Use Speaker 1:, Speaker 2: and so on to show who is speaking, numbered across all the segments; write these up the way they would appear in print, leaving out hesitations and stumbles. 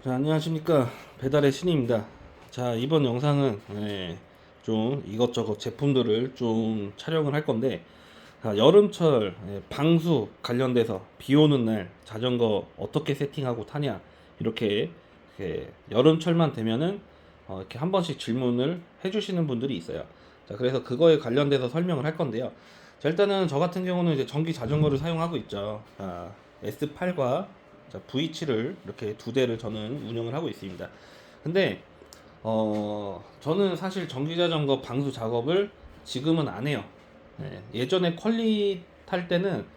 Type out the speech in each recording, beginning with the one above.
Speaker 1: 자, 안녕하십니까. 배달의 신입니다. 자, 이번 영상은 좀 이것저것 제품들을 좀 촬영을 할 건데, 자, 여름철 방수 관련돼서 비 오는 날 자전거 어떻게 세팅하고 타냐, 이렇게 여름철만 되면은 이렇게 한 번씩 질문을 해주시는 분들이 있어요. 자, 그래서 그거에 관련돼서 설명을 할 건데요. 자, 일단은 저 같은 경우는 이제 전기 자전거를 사용하고 있죠. 자, S8과 V7을 이렇게 두 대를 저는 운영을 하고 있습니다. 근데 저는 사실 전기 자전거 방수 작업을 지금은 안 해요. 예전에 퀄리 탈 때는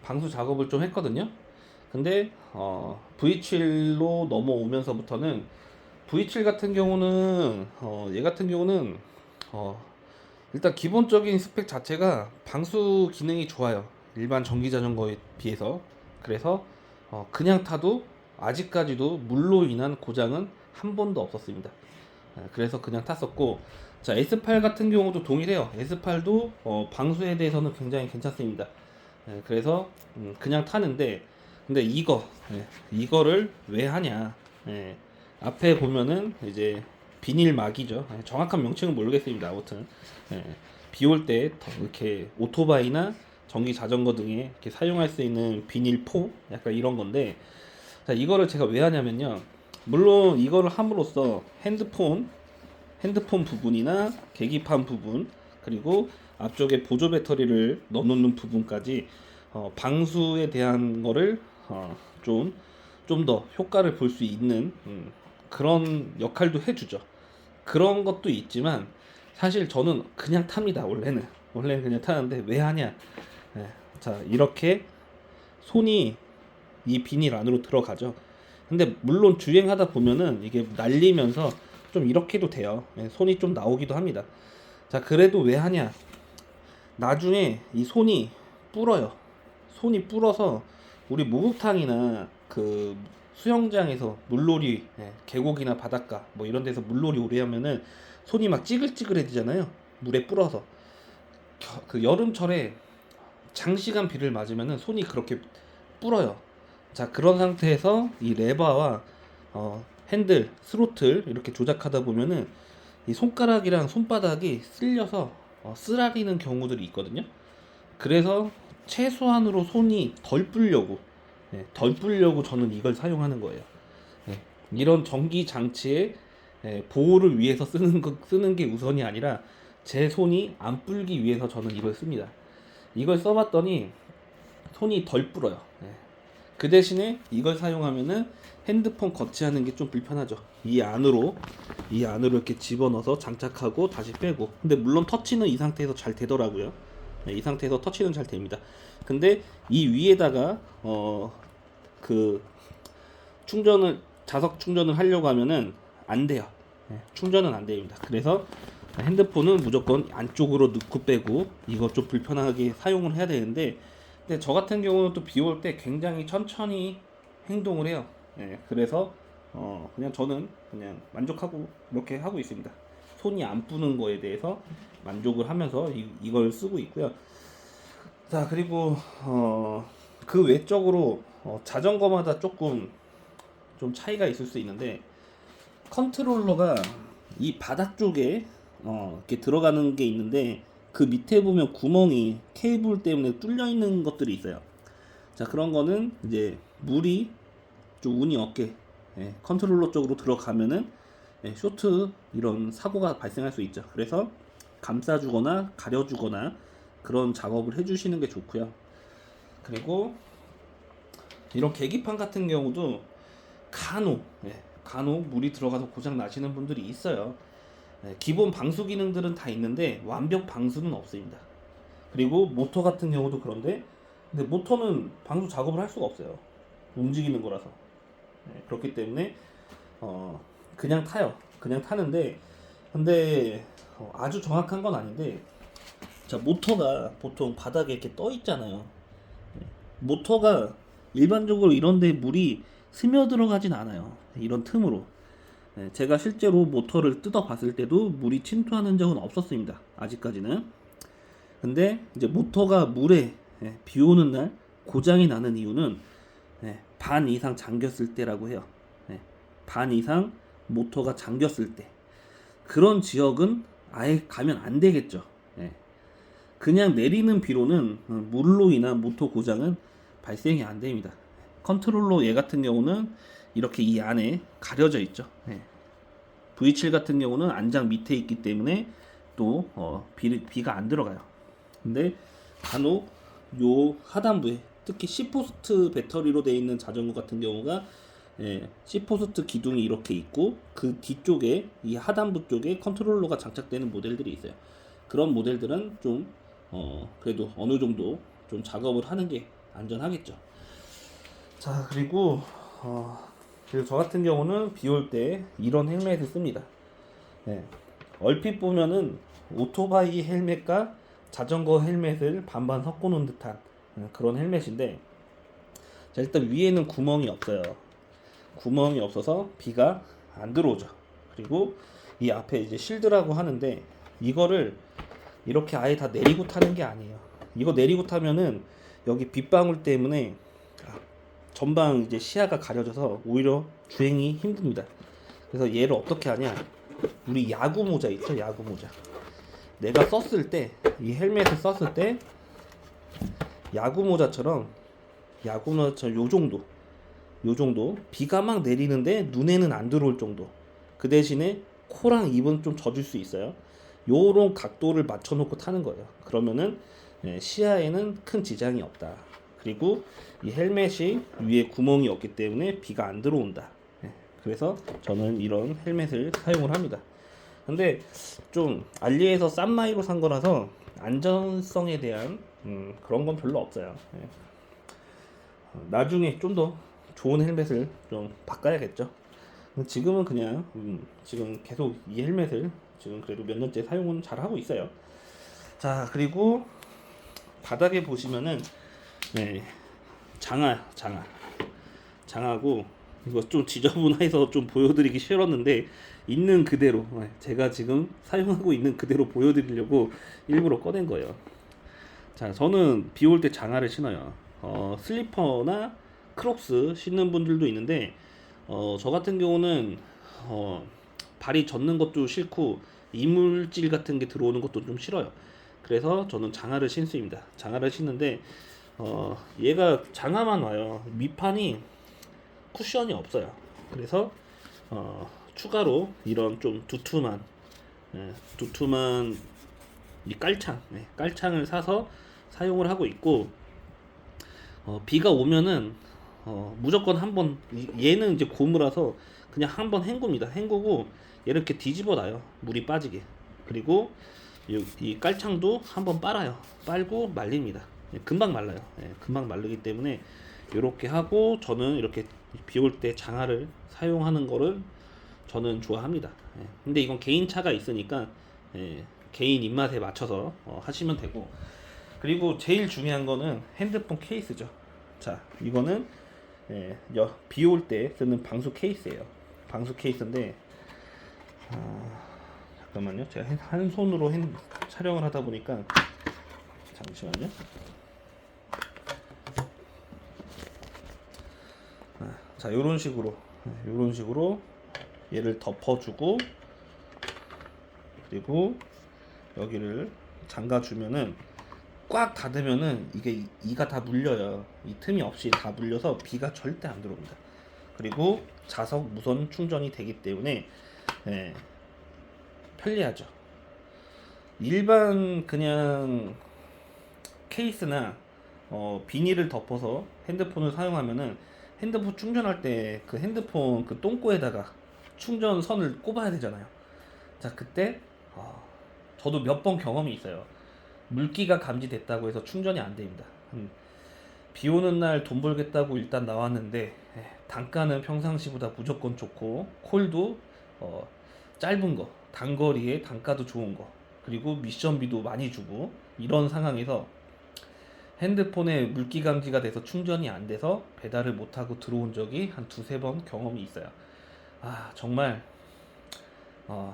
Speaker 1: 방수 작업을 좀 했거든요. 근데 V7로 넘어오면서부터는 V7 같은 경우는 얘 같은 경우는 어, 일단 기본적인 스펙 자체가 방수 기능이 좋아요. 일반 전기 자전거에 비해서. 그래서 그냥 타도 아직까지도 물로 인한 고장은 한 번도 없었습니다. 그래서 그냥 탔었고, 자, S8 같은 경우도 동일해요. S8도 방수에 대해서는 굉장히 괜찮습니다. 그래서 그냥 타는데, 근데 이거를 왜 하냐? 예, 앞에 보면은 이제 비닐막이죠. 정확한 명칭은 모르겠습니다. 아무튼 비 올 때 이렇게 오토바이나 전기 자전거 등에 이렇게 사용할 수 있는 비닐포, 약간 이런 건데, 자, 이거를 제가 왜 하냐면요. 물론 이거를 함으로써 핸드폰 부분이나 계기판 부분, 그리고 앞쪽에 보조 배터리를 넣어놓는 부분까지 방수에 대한 거를 좀 더 효과를 볼 수 있는 그런 역할도 해주죠. 그런 것도 있지만 사실 저는 그냥 탑니다. 원래는 그냥 타는데 왜 하냐? 예, 자, 이렇게 손이 이 비닐 안으로 들어가죠. 근데 물론 주행하다 보면은 이게 날리면서 좀 이렇게도 돼요. 손이 좀 나오기도 합니다. 자, 그래도 왜 하냐? 나중에 이 손이 불어요. 손이 불어서 우리 목욕탕이나 그 수영장에서 물놀이, 계곡이나 바닷가 뭐 이런 데서 물놀이 오래 하면은 손이 막 찌글찌글해지잖아요. 물에 불어서. 그 여름철에 장시간 비를 맞으면은 손이 그렇게 불어요. 자, 그런 상태에서 이 레버와 핸들, 스로틀 이렇게 조작하다 보면은 이 손가락이랑 손바닥이 쓸려서 쓰라리는 경우들이 있거든요. 그래서 최소한으로 손이 덜 불려고 저는 이걸 사용하는 거예요. 예, 이런 전기 장치의 보호를 위해서 쓰는 게 우선이 아니라 제 손이 안 불기 위해서 저는 이걸 씁니다. 이걸 써봤더니 손이 덜 불어요. 그 대신에 이걸 사용하면은 핸드폰 거치하는 게 좀 불편하죠. 이 안으로 이렇게 집어넣어서 장착하고 다시 빼고. 근데 물론 터치는 이 상태에서 잘 되더라고요. 이 상태에서 터치는 잘 됩니다. 근데 이 위에다가 그 자석 충전을 하려고 하면은 안 돼요. 충전은 안 됩니다. 그래서 핸드폰은 무조건 안쪽으로 넣고 빼고, 이거 좀 불편하게 사용을 해야 되는데, 근데 저 같은 경우는 또 비 올 때 굉장히 천천히 행동을 해요. 그래서 그냥 저는 그냥 만족하고 이렇게 하고 있습니다. 손이 안 부는 거에 대해서 만족을 하면서 이걸 쓰고 있고요. 자, 그리고 그 외적으로 자전거마다 조금 좀 차이가 있을 수 있는데, 컨트롤러가 이 바닥 쪽에 이렇게 들어가는 게 있는데, 그 밑에 보면 구멍이 케이블 때문에 뚫려 있는 것들이 있어요. 자, 그런 거는 이제 물이 좀 운이 없게 컨트롤러 쪽으로 들어가면은 쇼트 이런 사고가 발생할 수 있죠. 그래서 감싸주거나 가려주거나 그런 작업을 해주시는 게 좋고요. 그리고 이런 계기판 같은 경우도 간혹 물이 들어가서 고장 나시는 분들이 있어요. 기본 방수 기능들은 다 있는데 완벽 방수는 없습니다. 그리고 모터 같은 경우도 그런데, 근데 모터는 방수 작업을 할 수가 없어요. 움직이는 거라서. 그렇기 때문에 그냥 타요. 그냥 타는데, 근데 아주 정확한 건 아닌데, 자, 모터가 보통 바닥에 이렇게 떠 있잖아요. 모터가 일반적으로 이런데 물이 스며 들어가진 않아요. 이런 틈으로. 제가 실제로 모터를 뜯어 봤을 때도 물이 침투하는 적은 없었습니다. 아직까지는. 근데 이제 모터가 물에 비 오는 날 고장이 나는 이유는 반 이상 잠겼을 때라고 해요. 반 이상 모터가 잠겼을 때 그런 지역은 아예 가면 안 되겠죠. 예. 그냥 내리는 비로는 물로 인한 모터 고장은 발생이 안 됩니다. 컨트롤러 얘 같은 경우는 이렇게 이 안에 가려져 있죠. 예. V7 같은 경우는 안장 밑에 있기 때문에 또 비가 안 들어가요. 근데 간혹 요 하단부에 특히 C포스트 배터리로 되어 있는 자전거 같은 경우가 C포스트 기둥이 이렇게 있고 그 뒤쪽에 이 하단부 쪽에 컨트롤러가 장착되는 모델들이 있어요. 그런 모델들은 좀 그래도 어느 정도 좀 작업을 하는 게 안전하겠죠. 자, 그리고 저 같은 경우는 비 올 때 이런 헬멧을 씁니다. 얼핏 보면은 오토바이 헬멧과 자전거 헬멧을 반반 섞어 놓은 듯한 그런 헬멧인데, 자, 일단 위에는 구멍이 없어요. 구멍이 없어서 비가 안 들어오죠. 그리고 이 앞에 이제 실드라고 하는데 이거를 이렇게 아예 다 내리고 타는 게 아니에요. 이거 내리고 타면은 여기 빗방울 때문에 전방 이제 시야가 가려져서 오히려 주행이 힘듭니다. 그래서 얘를 어떻게 하냐? 우리 야구 모자 있죠? 야구 모자. 내가 썼을 때, 이 헬멧을 썼을 때 야구 모자처럼 요 정도 비가 막 내리는데 눈에는 안 들어올 정도. 그 대신에 코랑 입은 좀 젖을 수 있어요. 요런 각도를 맞춰놓고 타는 거예요. 그러면은 시야에는 큰 지장이 없다. 그리고 이 헬멧이 위에 구멍이 없기 때문에 비가 안 들어온다. 그래서 저는 이런 헬멧을 사용을 합니다. 근데 좀 알리에서 싼 마이로 산 거라서 안전성에 대한 그런 건 별로 없어요. 나중에 좀 더 좋은 헬멧을 좀 바꿔야겠죠. 지금은 그냥 지금 계속 이 헬멧을 지금 그래도 몇 년째 사용은 잘 하고 있어요. 자, 그리고 바닥에 보시면은 장하고 이거 좀 지저분해서 좀 보여드리기 싫었는데 있는 그대로 제가 지금 사용하고 있는 그대로 보여드리려고 일부러 꺼낸 거예요. 자, 저는 비 올 때 장화를 신어요. 슬리퍼나 크록스 신는 분들도 있는데 저 같은 경우는 발이 젖는 것도 싫고 이물질 같은 게 들어오는 것도 좀 싫어요. 그래서 저는 장화를 신습니다. 장화를 신는데 얘가 장화만 와요. 밑판이 쿠션이 없어요. 그래서 추가로 이런 좀 두툼한 이 깔창을 사서 사용을 하고 있고, 비가 오면은 무조건 한번 얘는 이제 고무라서 그냥 한번 헹굽니다. 헹구고 얘를 이렇게 뒤집어 놔요. 물이 빠지게. 그리고 이 깔창도 한번 빨아요. 빨고 말립니다. 금방 말라요. 금방 마르기 때문에 이렇게 하고, 저는 이렇게 비 올 때 장화를 사용하는 거를 저는 좋아합니다. 근데 이건 개인 차가 있으니까 개인 입맛에 맞춰서 하시면 되고, 그리고 제일 중요한 거는 핸드폰 케이스죠. 자, 이거는 비 올 때 쓰는 방수 케이스예요. 방수 케이스인데 잠깐만요. 제가 한 손으로 촬영을 하다 보니까 잠시만요. 자, 요런 식으로 얘를 덮어주고, 그리고 여기를 잠가주면은 꽉 닫으면은 이게 이가 다 물려요. 이 틈이 없이 다 물려서 비가 절대 안 들어옵니다. 그리고 자석 무선 충전이 되기 때문에 편리하죠. 일반 그냥 케이스나 비닐을 덮어서 핸드폰을 사용하면은 핸드폰 충전할 때 그 핸드폰 그 똥꼬에다가 충전선을 꼽아야 되잖아요. 자, 그때 저도 몇 번 경험이 있어요. 물기가 감지됐다고 해서 충전이 안 됩니다. 비 오는 날 돈 벌겠다고 일단 나왔는데 단가는 평상시보다 무조건 좋고, 콜도 짧은 거, 단거리에 단가도 좋은 거, 그리고 미션비도 많이 주고, 이런 상황에서 핸드폰에 물기 감지가 돼서 충전이 안 돼서 배달을 못하고 들어온 적이 한 두세 번 경험이 있어요. 정말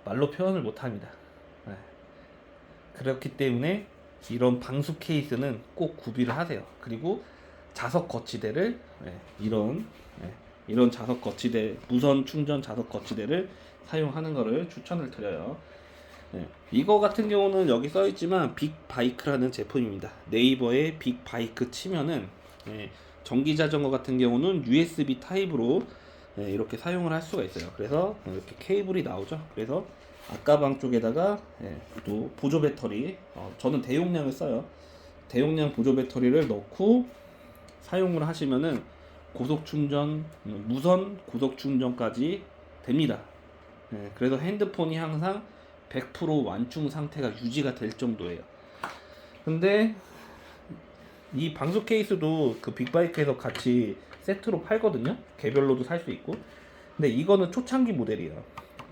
Speaker 1: 말로 표현을 못합니다. 그렇기 때문에 이런 방수 케이스는 꼭 구비를 하세요. 그리고 자석 거치대를 이런 이런 자석 거치대, 무선 충전 자석 거치대를 사용하는 것을 추천을 드려요. 네, 이거 같은 경우는 여기 써 있지만 빅바이크라는 제품입니다. 네이버에 빅바이크 치면은 전기 자전거 같은 경우는 USB 타입으로 이렇게 사용을 할 수가 있어요. 그래서 이렇게 케이블이 나오죠. 그래서 앞가방 쪽에다가 또 보조 배터리, 저는 대용량을 써요. 대용량 보조 배터리를 넣고 사용을 하시면은 고속 충전, 무선 고속 충전까지 됩니다. 그래서 핸드폰이 항상 100% 완충 상태가 유지가 될 정도예요. 근데 이 방수 케이스도 그 빅바이크에서 같이 세트로 팔거든요. 개별로도 살 수 있고. 근데 이거는 초창기 모델이에요.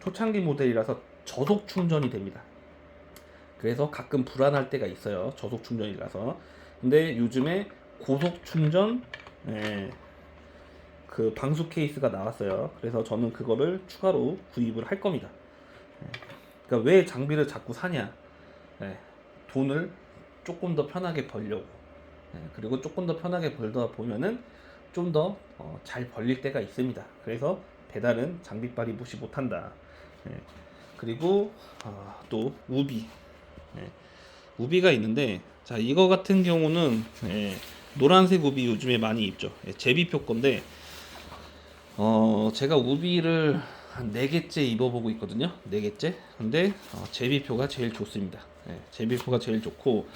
Speaker 1: 초창기 모델이라서 저속 충전이 됩니다. 그래서 가끔 불안할 때가 있어요. 저속 충전이라서. 근데 요즘에 고속 충전 그 방수 케이스가 나왔어요. 그래서 저는 그거를 추가로 구입을 할 겁니다. 그러니까 왜 장비를 자꾸 사냐? 돈을 조금 더 편하게 벌려고. 그리고 조금 더 편하게 벌다 보면은 좀 더 잘 벌릴 때가 있습니다. 그래서 배달은 장비빨이 무시 못한다. 그리고 또 우비. 우비가 있는데, 자, 이거 같은 경우는 노란색 우비 요즘에 많이 입죠. 제비표 건데, 제가 우비를 한 4개째 입어보고 있거든요. 4개째. 근데 제비표가 제일 좋습니다. 제비표가 제일 좋고,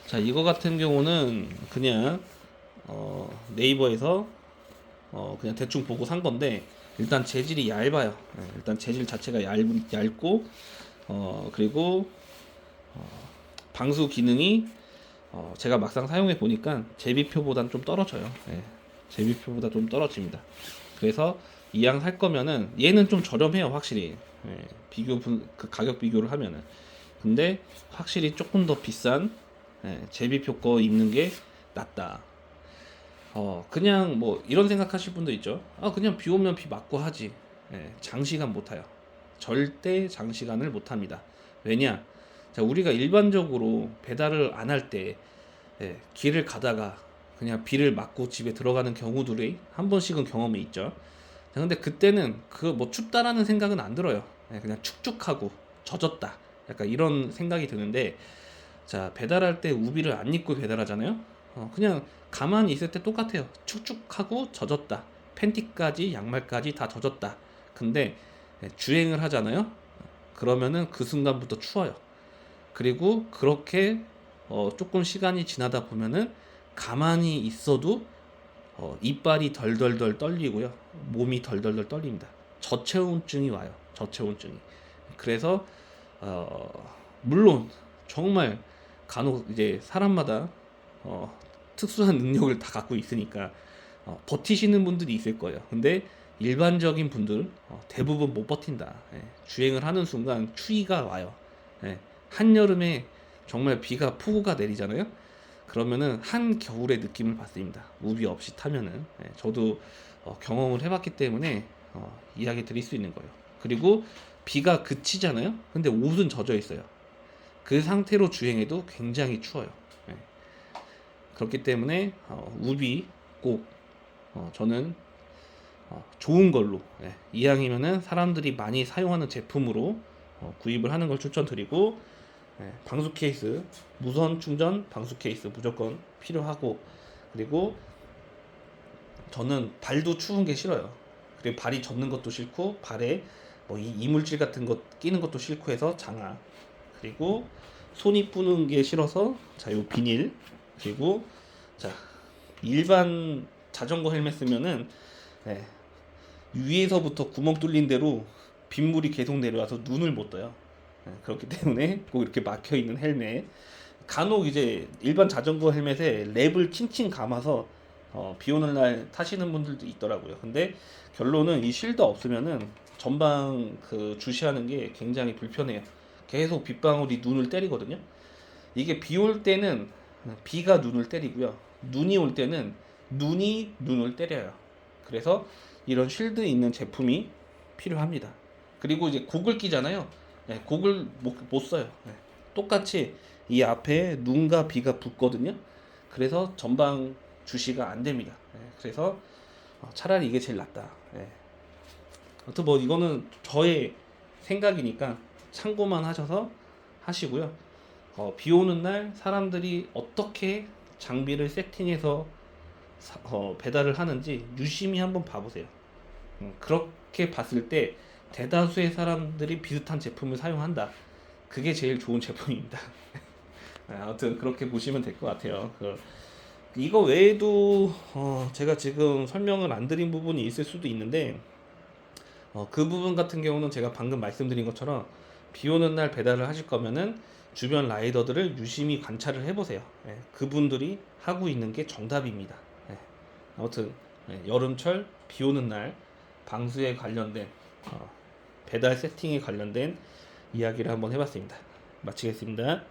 Speaker 1: 자, 이거 같은 경우는 그냥 네이버에서 그냥 대충 보고 산 건데, 일단 재질이 얇아요. 일단 재질 자체가 얇고, 그리고 방수 기능이 제가 막상 사용해 보니까 제비표보단 좀 떨어져요. 제비표보다 좀 떨어집니다. 그래서 이 양 살 거면은 얘는 좀 저렴해요, 확실히. 그 가격 비교를 하면은. 근데 확실히 조금 더 비싼 제비표 거 입는 게 낫다. 그냥 뭐 이런 생각하실 분도 있죠. 그냥 비 오면 비 맞고 하지. 장시간 못 타요. 절대 장시간을 못 합니다. 왜냐? 자, 우리가 일반적으로 배달을 안 할 때 길을 가다가 그냥 비를 맞고 집에 들어가는 경우들이 한 번씩은 경험이 있죠. 자, 근데 그때는 그 뭐 춥다라는 생각은 안 들어요. 그냥 축축하고 젖었다. 약간 이런 생각이 드는데, 자, 배달할 때 우비를 안 입고 배달하잖아요. 그냥 가만히 있을 때 똑같아요. 축축하고 젖었다. 팬티까지 양말까지 다 젖었다. 근데 주행을 하잖아요. 그러면은 그 순간부터 추워요. 그리고 그렇게 조금 시간이 지나다 보면은 가만히 있어도 이빨이 덜덜덜 떨리고요. 몸이 덜덜덜 떨립니다. 저체온증이 와요. 저체온증이. 그래서 물론 정말 간혹 이제 사람마다 특수한 능력을 다 갖고 있으니까 버티시는 분들이 있을 거예요. 근데 일반적인 분들 대부분 못 버틴다. 주행을 하는 순간 추위가 와요. 한여름에 정말 비가 폭우가 내리잖아요. 그러면은 한겨울의 느낌을 받습니다. 우비 없이 타면은. 저도 경험을 해봤기 때문에 이야기 드릴 수 있는 거예요. 그리고 비가 그치잖아요. 근데 옷은 젖어 있어요. 그 상태로 주행해도 굉장히 추워요. 그렇기 때문에 우비 꼭 저는 좋은 걸로, 이왕이면은 사람들이 많이 사용하는 제품으로 구입을 하는 걸 추천드리고, 방수 케이스, 무선 충전 방수 케이스 무조건 필요하고, 그리고 저는 발도 추운 게 싫어요. 그리고 발이 젖는 것도 싫고, 발에 뭐 이물질 같은 것 끼는 것도 싫고 해서 장화, 그리고 손이 뿌는 게 싫어서 자, 요 비닐, 그리고 자, 일반 자전거 헬멧 쓰면은 위에서부터 구멍 뚫린 대로 빗물이 계속 내려와서 눈을 못 떠요. 그렇기 때문에 꼭 이렇게 막혀 있는 헬멧. 간혹 이제 일반 자전거 헬멧에 랩을 칭칭 감아서 비 오는 날 타시는 분들도 있더라고요. 근데 결론은 이 실드 없으면은 전방 그 주시하는 게 굉장히 불편해요. 계속 빗방울이 눈을 때리거든요. 이게 비 올 때는 비가 눈을 때리고요. 눈이 올 때는 눈이 눈을 때려요. 그래서 이런 쉴드 있는 제품이 필요합니다. 그리고 이제 곡을 끼잖아요. 곡을 못 써요. 똑같이 이 앞에 눈과 비가 붙거든요. 그래서 전방 주시가 안 됩니다. 그래서 차라리 이게 제일 낫다. 아무튼 뭐 이거는 저의 생각이니까 참고만 하셔서 하시고요. 비 오는 날 사람들이 어떻게 장비를 세팅해서 배달을 하는지 유심히 한번 봐보세요. 그렇게 봤을 때 대다수의 사람들이 비슷한 제품을 사용한다. 그게 제일 좋은 제품입니다. 아무튼 그렇게 보시면 될 것 같아요. 이거 외에도 제가 지금 설명을 안 드린 부분이 있을 수도 있는데 그 부분 같은 경우는 제가 방금 말씀드린 것처럼 비 오는 날 배달을 하실 거면은 주변 라이더들을 유심히 관찰을 해보세요. 예, 그분들이 하고 있는 게 정답입니다. 예, 아무튼 여름철 비 오는 날 방수에 관련된 배달 세팅에 관련된 이야기를 한번 해봤습니다. 마치겠습니다.